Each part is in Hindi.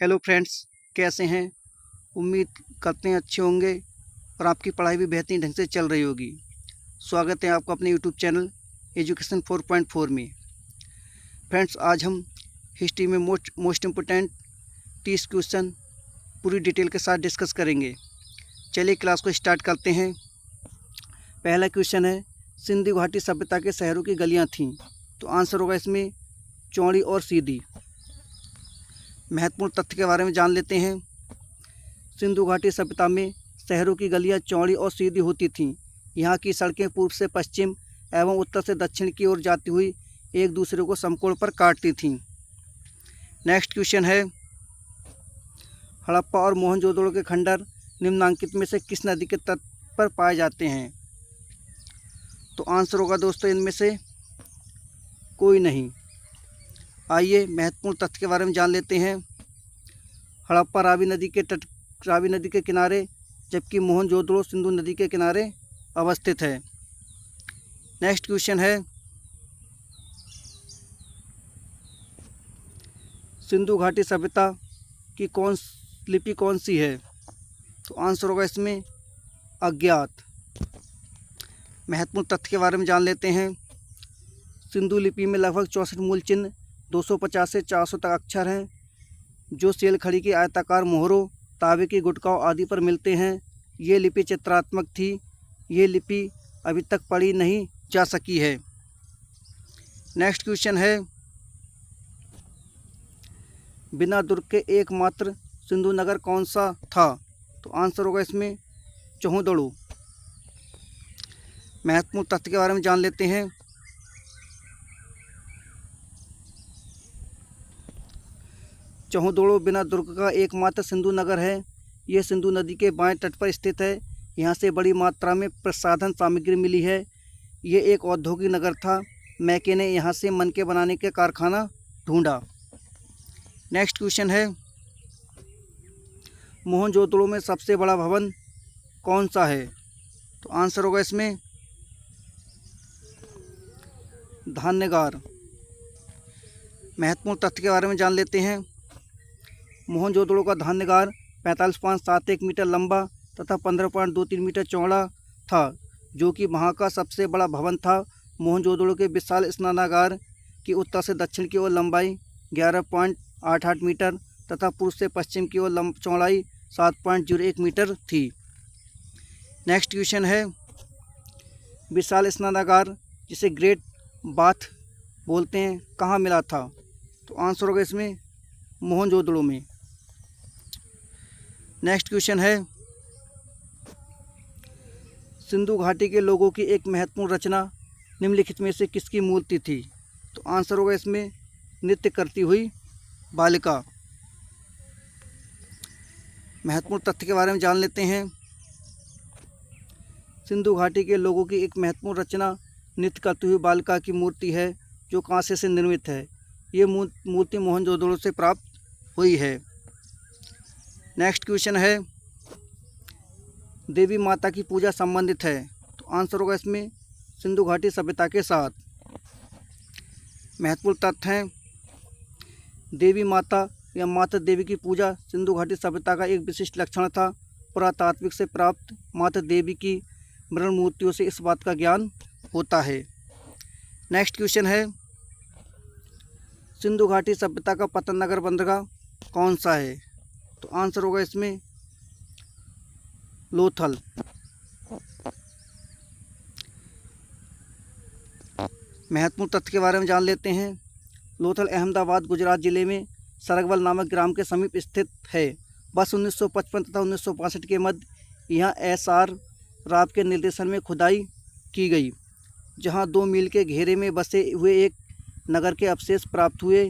हेलो फ्रेंड्स, कैसे हैं। उम्मीद करते हैं अच्छे होंगे और आपकी पढ़ाई भी बेहतरीन ढंग से चल रही होगी। स्वागत है आपका अपने यूट्यूब चैनल एजुकेशन 4.4 में। फ्रेंड्स, आज हम हिस्ट्री में मोस्ट इम्पोर्टेंट 30 क्वेश्चन पूरी डिटेल के साथ डिस्कस करेंगे। चलिए क्लास को स्टार्ट करते हैं। पहला क्वेश्चन है, सिंधु घाटी सभ्यता के शहरों की गलियाँ थीं। तो आंसर होगा इसमें चौड़ी और सीधी। महत्वपूर्ण तथ्य के बारे में जान लेते हैं। सिंधु घाटी सभ्यता में शहरों की गलियां चौड़ी और सीधी होती थीं। यहाँ की सड़कें पूर्व से पश्चिम एवं उत्तर से दक्षिण की ओर जाती हुई एक दूसरे को समकोण पर काटती थीं। नेक्स्ट क्वेश्चन है, हड़प्पा और मोहनजोदड़ो के खंडर निम्नांकित में से किस नदी के तट पर पाए जाते हैं। तो आंसर होगा दोस्तों इनमें से कोई नहीं। आइए महत्वपूर्ण तथ्य के बारे में जान लेते हैं। हड़प्पा रावी नदी के किनारे, जबकि मोहनजोदड़ो सिंधु नदी के किनारे अवस्थित है। नेक्स्ट क्वेश्चन है, सिंधु घाटी सभ्यता की लिपि कौन सी है। तो आंसर होगा इसमें अज्ञात। महत्वपूर्ण तथ्य के बारे में जान लेते हैं। सिंधु लिपि में लगभग 64 मूल चिन्ह, 250 से 400 तक अक्षर हैं, जो सेल खड़ी की आयताकार मोहरों, तांबे की गुटकाओं आदि पर मिलते हैं। ये लिपि चित्रात्मक थी। ये लिपि अभी तक पढ़ी नहीं जा सकी है। नेक्स्ट क्वेश्चन है, बिना दुर्ग के एकमात्र सिंधु नगर कौन सा था। तो आंसर होगा इसमें चौहदड़ो। महत्वपूर्ण तथ्य के बारे में जान लेते हैं। चौहदड़ो बिना दुर्ग का एकमात्र सिंधु नगर है। यह सिंधु नदी के बाएं तट पर स्थित है। यहाँ से बड़ी मात्रा में प्रसाधन सामग्री मिली है। ये एक औद्योगिक नगर था। मैके ने यहाँ से मनके बनाने के कारखाना ढूंढा। नेक्स्ट क्वेश्चन है, मोहनजोदड़ो में सबसे बड़ा भवन कौन सा है। तो आंसर होगा इसमें धान्यगार। महत्वपूर्ण तथ्य के बारे में जान लेते हैं। मोहनजोदड़ो का धान्यगार 45.71 मीटर लंबा तथा 15.23 मीटर चौड़ा था, जो कि वहाँ का सबसे बड़ा भवन था। मोहनजोदड़ो के विशाल स्नानागार की उत्तर से दक्षिण की ओर लंबाई 11.88 मीटर तथा पूर्व से पश्चिम की ओर चौड़ाई 7.01 मीटर थी। नेक्स्ट क्वेश्चन है, विशाल स्नानागार जिसे ग्रेट बाथ बोलते हैं, कहाँ मिला था। तो आंसर होगा इसमें मोहनजोदड़ो में। नेक्स्ट क्वेश्चन है, सिंधु घाटी के लोगों की एक महत्वपूर्ण रचना निम्नलिखित में से किसकी मूर्ति थी। तो आंसर होगा इसमें नृत्य करती हुई बालिका। महत्वपूर्ण तथ्य के बारे में जान लेते हैं। सिंधु घाटी के लोगों की एक महत्वपूर्ण रचना नृत्य करती हुई बालिका की मूर्ति है, जो कांसे से निर्मित है। ये मूर्ति मोहनजोदड़ो से प्राप्त हुई है। नेक्स्ट क्वेश्चन है, देवी माता की पूजा संबंधित है। तो आंसर होगा इसमें सिंधु घाटी सभ्यता के साथ। महत्वपूर्ण तथ्य हैं, देवी माता या माता देवी की पूजा सिंधु घाटी सभ्यता का एक विशिष्ट लक्षण था। पुरातात्विक से प्राप्त माता देवी की मृण मूर्तियों से इस बात का ज्ञान होता है। नेक्स्ट क्वेश्चन है, सिंधु घाटी सभ्यता का पतन नगर बंदरगाह कौन सा है। तो आंसर होगा इसमें लोथल। महत्वपूर्ण तथ्य के बारे में जान लेते हैं। लोथल अहमदाबाद गुजरात जिले में सरगवल नामक ग्राम के समीप स्थित है। वर्ष 1955 तथा 1965 के मध्य यहाँ SR राव के निर्देशन में खुदाई की गई, जहाँ 2 मील के घेरे में बसे हुए एक नगर के अवशेष प्राप्त हुए।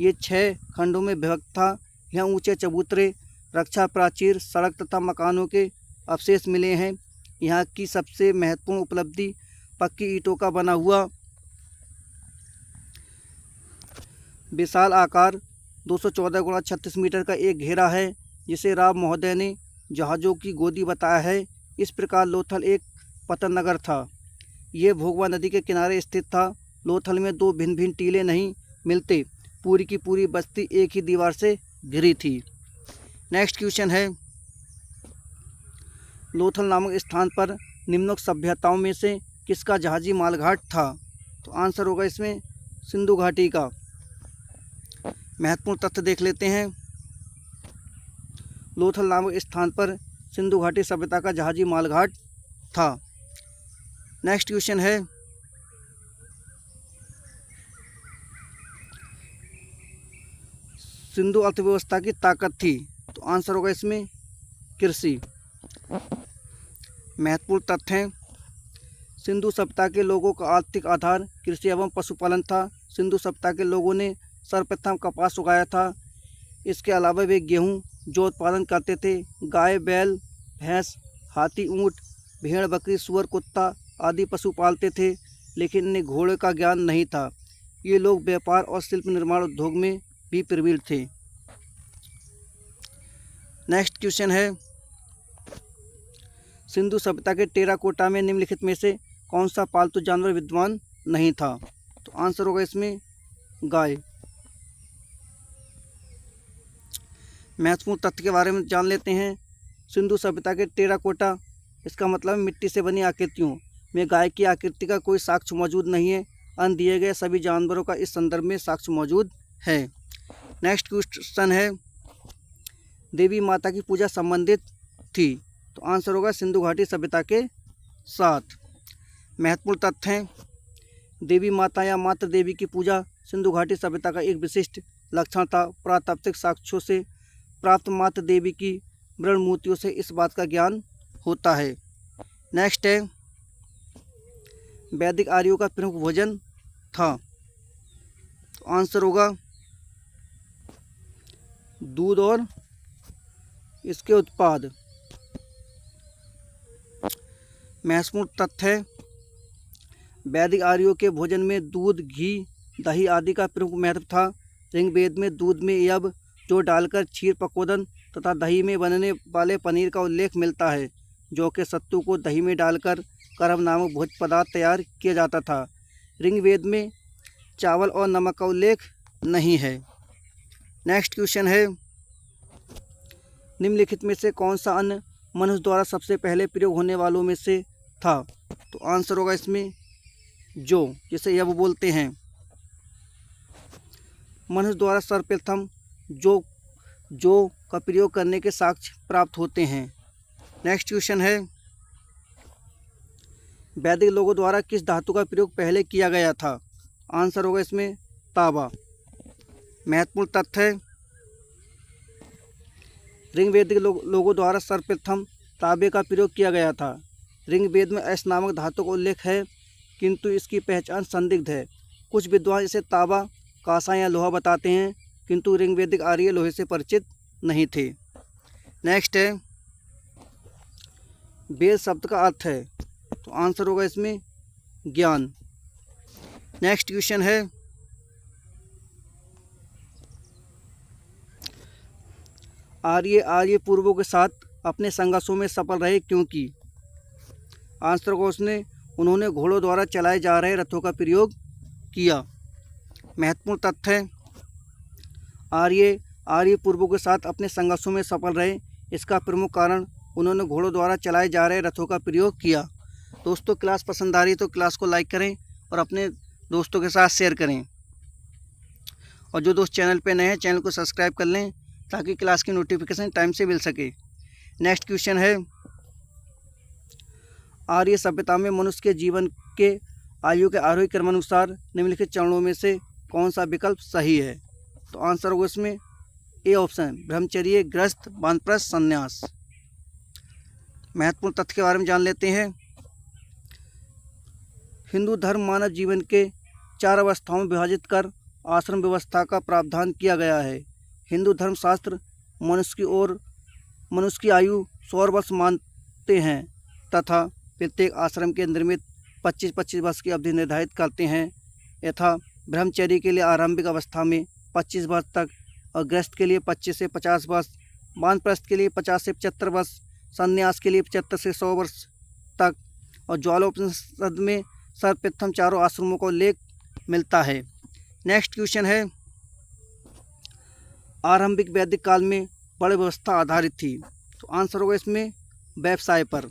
ये 6 खंडों में विभक्त था। यहाँ ऊंचे चबूतरे, रक्षा प्राचीर, सड़क तथा मकानों के अवशेष मिले हैं। यहाँ की सबसे महत्वपूर्ण उपलब्धि पक्की ईंटों का बना हुआ विशाल आकार 214 × 36 मीटर का एक घेरा है, जिसे राव महोदय ने जहाज़ों की गोदी बताया है। इस प्रकार लोथल एक पतन नगर था। ये भोगवा नदी के किनारे स्थित था। लोथल में 2 भिन्न भिन्न टीले नहीं मिलते। पूरी की पूरी बस्ती एक ही दीवार से घिरी थी। नेक्स्ट क्वेश्चन है, लोथल नामक स्थान पर निम्नोक्त सभ्यताओं में से किसका जहाजी मालघाट था? तो आंसर होगा इसमें सिंधु घाटी का। महत्वपूर्ण तथ्य देख लेते हैं। लोथल नामक स्थान पर सिंधु घाटी सभ्यता का जहाजी मालघाट था। नेक्स्ट क्वेश्चन है, सिंधु अर्थव्यवस्था की ताकत थी। तो आंसर होगा इसमें कृषि। महत्वपूर्ण तथ्य हैं, सिंधु सभ्यता के लोगों का आर्थिक आधार कृषि एवं पशुपालन था। सिंधु सभ्यता के लोगों ने सर्वप्रथम कपास उगाया था। इसके अलावा वे गेहूं जो उत्पादन करते थे। गाय, बैल, भैंस, हाथी, ऊंट, भेड़, बकरी, सूअर, कुत्ता आदि पशु पालते थे, लेकिन इन्हें घोड़े का ज्ञान नहीं था। ये लोग व्यापार और शिल्प निर्माण उद्योग में भी प्रवीण थे। नेक्स्ट क्वेश्चन है, सिंधु सभ्यता के टेराकोटा में निम्नलिखित में से कौन सा पालतू जानवर विद्यमान नहीं था? तो आंसर होगा इसमें गाय। महत्वपूर्ण तथ्य के बारे में जान लेते हैं। सिंधु सभ्यता के टेराकोटा, इसका मतलब मिट्टी से बनी आकृतियों में गाय की आकृति का कोई साक्ष्य मौजूद नहीं है। अन्य दिए गए सभी जानवरों का इस संदर्भ में साक्ष्य मौजूद है। नेक्स्ट क्वेश्चन है, देवी माता की पूजा संबंधित थी। तो आंसर होगा सिंधु घाटी सभ्यता के साथ। महत्वपूर्ण तथ्य हैं, देवी माता या मातृ देवी की पूजा सिंधु घाटी सभ्यता का एक विशिष्ट लक्षण था। पुरातात्विक साक्ष्यों से प्राप्त मातृ देवी की मृण मूर्तियों से इस बात का ज्ञान होता है। नेक्स्ट है, वैदिक आर्यों का प्रमुख भोजन था। तो आंसर होगा दूध और इसके उत्पाद। महत्वपूर्ण तथ्य है, वैदिक आर्यों के भोजन में दूध, घी, दही आदि का प्रमुख महत्व था। ऋग्वेद में दूध में यव जो डालकर क्षीर, पकोदन तथा दही में बनने वाले पनीर का उल्लेख मिलता है, जो कि सत्तू को दही में डालकर करम नामक भोज्य पदार्थ तैयार किया जाता था। ऋग्वेद में चावल और नमक का उल्लेख नहीं है। नेक्स्ट क्वेश्चन है, निम्नलिखित में से कौन सा अन्न मनुष्य द्वारा सबसे पहले प्रयोग होने वालों में से था? तो आंसर होगा इसमें जौ, जिसे यव बोलते हैं। मनुष्य द्वारा सर्वप्रथम जौ का प्रयोग करने के साक्ष्य प्राप्त होते हैं। नेक्स्ट क्वेश्चन है, वैदिक लोगों द्वारा किस धातु का प्रयोग पहले किया गया था? आंसर होगा इसमें तांबा। महत्वपूर्ण तथ्य है, ऋग्वेदिक लोगों द्वारा सर्वप्रथम तांबे का प्रयोग किया गया था। ऋग्वेद में ऐस नामक धातु का उल्लेख है, किंतु इसकी पहचान संदिग्ध है। कुछ विद्वान इसे तांबा, कांसा या लोहा बताते हैं, किंतु ऋग्वेदिक आर्य लोहे से परिचित नहीं थे। नेक्स्ट है, वेद शब्द का अर्थ है। तो आंसर होगा इसमें ज्ञान। नेक्स्ट क्वेश्चन है, आर्य पूर्वों के साथ अपने संघर्षों में सफल रहे क्योंकि? आंसर को उन्होंने घोड़ों द्वारा चलाए जा रहे रथों का प्रयोग किया। महत्वपूर्ण तथ्य है, आर्य पूर्वों के साथ अपने संघर्षों में सफल रहे, इसका प्रमुख कारण उन्होंने घोड़ों द्वारा चलाए जा रहे रथों का प्रयोग किया। दोस्तों, क्लास पसंद आ रही है तो क्लास को लाइक करें और अपने दोस्तों के साथ शेयर करें, और जो दोस्त चैनल पे नए हैं चैनल को सब्सक्राइब कर लें ताकि क्लास की नोटिफिकेशन टाइम से मिल सके। नेक्स्ट क्वेश्चन है, आर्य सभ्यता में मनुष्य के जीवन के आयु के आरोही क्रमानुसार निम्नलिखित चरणों में से कौन सा विकल्प सही है? तो आंसर होगा इसमें ए ऑप्शन, ब्रह्मचर्य, गृहस्थ, वानप्रस्थ, संन्यास। महत्वपूर्ण तथ्य के बारे में जान लेते हैं। हिंदू धर्म मानव जीवन के 4 अवस्थाओं में विभाजित कर आश्रम व्यवस्था का प्रावधान किया गया है। हिंदू धर्मशास्त्र मनुष्य की आयु 100 वर्ष मानते हैं तथा प्रत्येक आश्रम के निर्मित 25-25 वर्ष की अवधि निर्धारित करते हैं। यथा ब्रह्मचर्य के लिए आरंभिक अवस्था में 25 वर्ष तक और गृहस्थ के लिए 25 से 50 वर्ष, वानप्रस्थ के लिए 50 से 75 वर्ष, संन्यास के लिए 75 से 100 वर्ष तक, और ज्वालोपनिषद में सर्वप्रथम चारों आश्रमों का उल्लेख मिलता है। नेक्स्ट क्वेश्चन है, आरंभिक वैदिक काल में बड़ व्यवस्था आधारित थी। तो आंसर होगा इसमें व्यवसाय पर।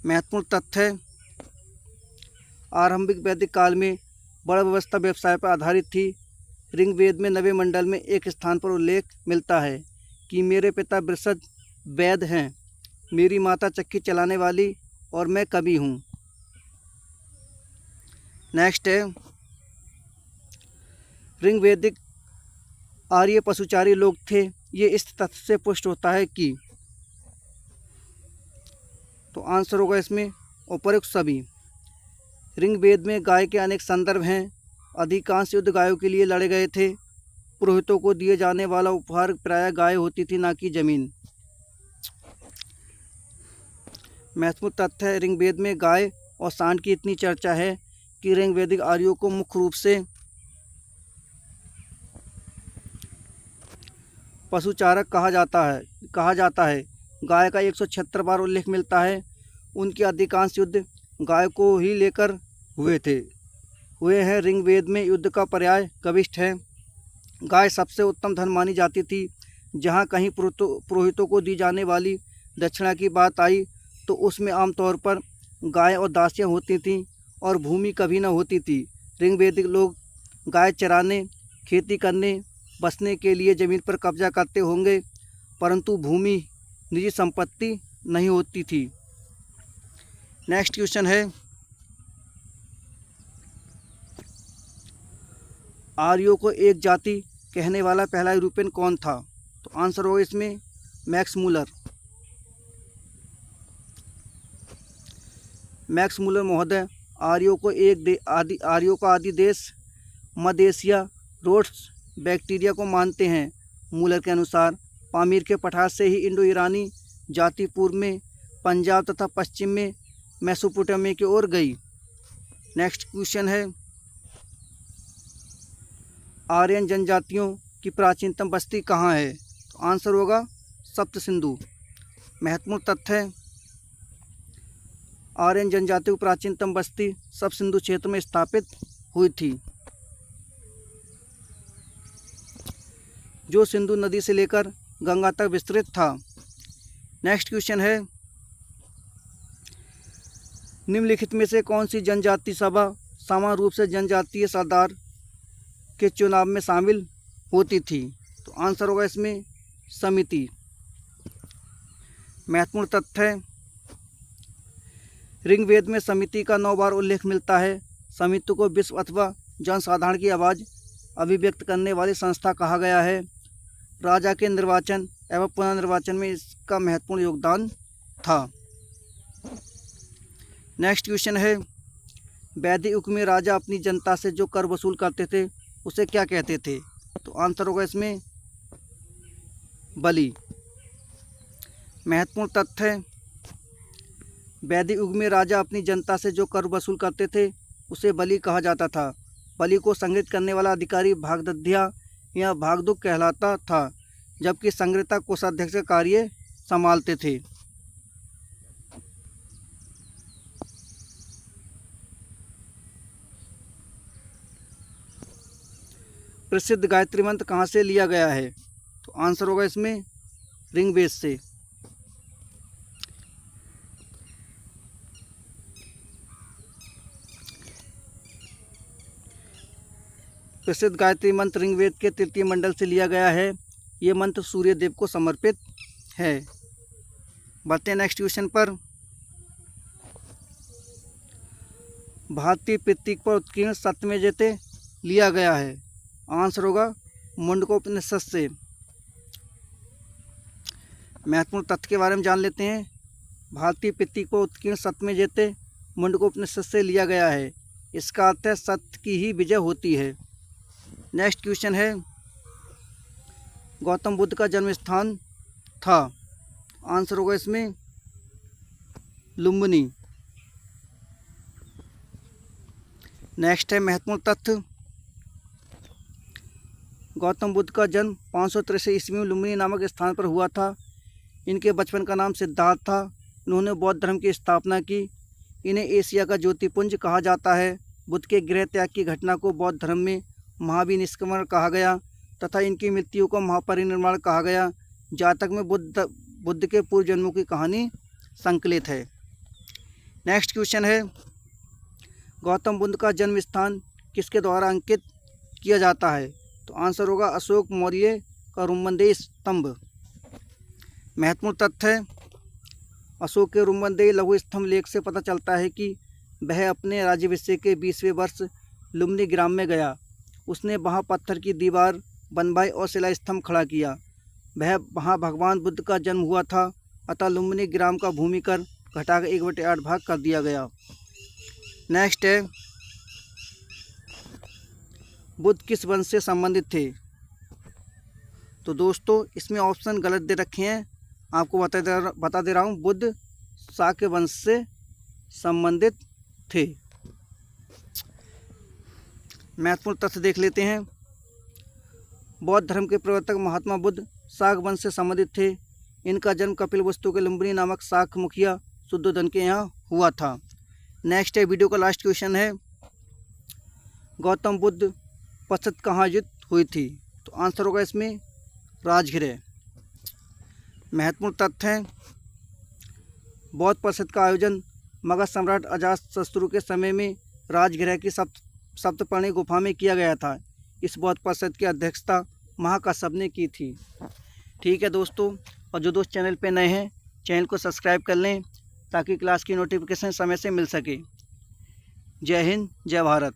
महत्वपूर्ण तथ्य है, आरंभिक वैदिक काल में बड़ व्यवस्था व्यवसाय पर आधारित थी। ऋग्वेद में 9वें मंडल में एक स्थान पर उल्लेख मिलता है कि मेरे पिता वृषद वैद्य हैं, मेरी माता चक्की चलाने वाली और मैं कवि हूँ। नेक्स्ट है, ऋग्वेदिक आर्य पशुचारी लोग थे। ये इस तथ्य से पुष्ट होता है कि, तो आंसर होगा इसमें उपरोक्त सभी। ऋग्वेद में गाय के अनेक संदर्भ हैं। अधिकांश युद्ध गायों के लिए लड़े गए थे। पुरोहितों को दिए जाने वाला उपहार प्रायः गाय होती थी, ना कि जमीन। महत्वपूर्ण तथ्य है, ऋग्वेद में गाय और सांड की इतनी चर्चा है कि ऋग्वेदिक आर्यों को मुख्य रूप से पशुचारक कहा जाता है। गाय का 176 बार उल्लेख मिलता है। उनके अधिकांश युद्ध गाय को ही लेकर हुए हैं। ऋग्वेद में युद्ध का पर्याय गविष्ठ है। गाय सबसे उत्तम धन मानी जाती थी। जहाँ कहीं पुरोहितों को दी जाने वाली दक्षिणा की बात आई तो उसमें आमतौर पर गाय और दासियाँ होती थीं और भूमि कभी न होती थी। ऋग्वेदिक लोग गाय चराने, खेती करने, बसने के लिए ज़मीन पर कब्जा करते होंगे, परंतु भूमि निजी संपत्ति नहीं होती थी। नेक्स्ट क्वेश्चन है, आर्यों को एक जाति कहने वाला पहला यूरोपियन कौन था? तो आंसर होगा इसमें मैक्स मूलर महोदय आर्यों का आदि देश मध्य एशिया, रोड्स बैक्टीरिया को मानते हैं। मूलर के अनुसार पामीर के पठार से ही इंडो ईरानी जाति पूर्व में पंजाब तथा पश्चिम में मेसोपोटामिया की ओर गई। नेक्स्ट क्वेश्चन है, आर्यन जनजातियों की प्राचीनतम बस्ती कहाँ है? तो आंसर होगा सप्त सिंधु। महत्वपूर्ण तथ्य है, आर्यन जनजातियों की प्राचीनतम बस्ती सप्त सिंधु क्षेत्र में स्थापित हुई थी, जो सिंधु नदी से लेकर गंगा तक विस्तृत था। नेक्स्ट क्वेश्चन है, निम्नलिखित में से कौन सी जनजाति सभा समान रूप से जनजातीय सरदार के चुनाव में शामिल होती थी? तो आंसर होगा इसमें समिति। महत्वपूर्ण तथ्य है, ऋग्वेद में समिति का 9 बार उल्लेख मिलता है। समिति को विश्व अथवा जनसाधारण की आवाज़ अभिव्यक्त करने वाली संस्था कहा गया है। राजा के निर्वाचन एवं पुनर्निर्वाचन में इसका महत्वपूर्ण योगदान था। नेक्स्ट क्वेश्चन है, वैदिक युग में राजा अपनी जनता से जो कर वसूल करते थे उसे क्या कहते थे? तो आंसर होगा इसमें बलि। महत्वपूर्ण तथ्य है, वैदिक युग में राजा अपनी जनता से जो कर वसूल करते थे उसे बलि कहा जाता था। बलि को संग्रहित करने वाला अधिकारी भागदध्या या भागदुक कहलाता था, जबकि संग्रहता कोषाध्यक्ष का कार्य संभालते थे। प्रसिद्ध गायत्री मंत्र कहाँ से लिया गया है? तो आंसर होगा इसमें ऋग्वेद से। प्रसिद्ध गायत्री मंत्र ऋग्वेद के तृतीय मंडल से लिया गया है। ये मंत्र सूर्य देव को समर्पित है। बढ़ते हैं नेक्स्ट क्वेश्चन पर। भारतीय प्रतीक पर उत्कीर्ण सत्यमेव जयते लिया गया है। आंसर होगा मुंडकोपनिषद से। महत्वपूर्ण तथ्य के बारे में जान लेते हैं। भारतीय प्रतीक पर उत्कीर्ण सत्यमेव जयते मुंडकोपनिषद से लिया गया है। इसका अर्थ है सत्य की ही विजय होती है। नेक्स्ट क्वेश्चन है, गौतम बुद्ध का जन्म स्थान था? आंसर होगा इसमें लुम्बिनी। नेक्स्ट है महत्वपूर्ण तथ्य, गौतम बुद्ध का जन्म 563 ईस्वी में लुम्बिनी नामक स्थान पर हुआ था। इनके बचपन का नाम सिद्धार्थ था। इन्होंने बौद्ध धर्म की स्थापना की। इन्हें एशिया का ज्योतिपुंज कहा जाता है। बुद्ध के गृह त्याग की घटना को बौद्ध धर्म में महाविनिष्क्रमण कहा गया। तथा इनकी मृत्यु को महापरिनिर्वाण कहा गया। जातक में बुद्ध के पूर्व जन्मों की कहानी संकलित है। नेक्स्ट क्वेश्चन है, गौतम बुद्ध का जन्म स्थान किसके द्वारा अंकित किया जाता है? तो आंसर होगा अशोक मौर्य का रुम्मदेही स्तंभ। महत्वपूर्ण तथ्य है, अशोक के रुम्मदेही लघु स्तंभ लेख से पता चलता है कि वह अपने राज्याभिषेक के 20वें वर्ष लुम्बिनी ग्राम में गया। उसने वहां पत्थर की दीवार बनवाई और शिला स्तंभ खड़ा किया। वह वहां भगवान बुद्ध का जन्म हुआ था, अतः लुम्बिनी ग्राम का भूमि कर घटाकर 1/8 भाग कर दिया गया। नेक्स्ट है, बुद्ध किस वंश से संबंधित थे? तो दोस्तों इसमें ऑप्शन गलत दे रखे हैं, आपको बता दे रहा हूँ। बुद्ध शाक्य वंश से संबंधित थे। महत्वपूर्ण तथ्य देख लेते हैं। बौद्ध धर्म के प्रवर्तक महात्मा बुद्ध शाक्य वंश से संबंधित थे। इनका जन्म कपिलवस्तु के लुम्बिनी नामक शाक्य मुखिया शुद्धोधन के यहाँ हुआ था। नेक्स्ट है, वीडियो का लास्ट क्वेश्चन है, गौतम बुद्ध पश्चात कहाँ युद्ध हुई थी? तो आंसर होगा इसमें राजगृह। महत्वपूर्ण तथ्य है, बौद्ध परिषद का आयोजन मगध सम्राट अजातशत्रु के समय में राजगृह की सप्तपर्णी गुफा में किया गया था। इस बौद्ध परिषद की अध्यक्षता महाकश्यप ने की थी। ठीक है दोस्तों, और जो दोस्त चैनल पे नए हैं चैनल को सब्सक्राइब कर लें ताकि क्लास की नोटिफिकेशन समय से मिल सके। जय हिंद, जय भारत।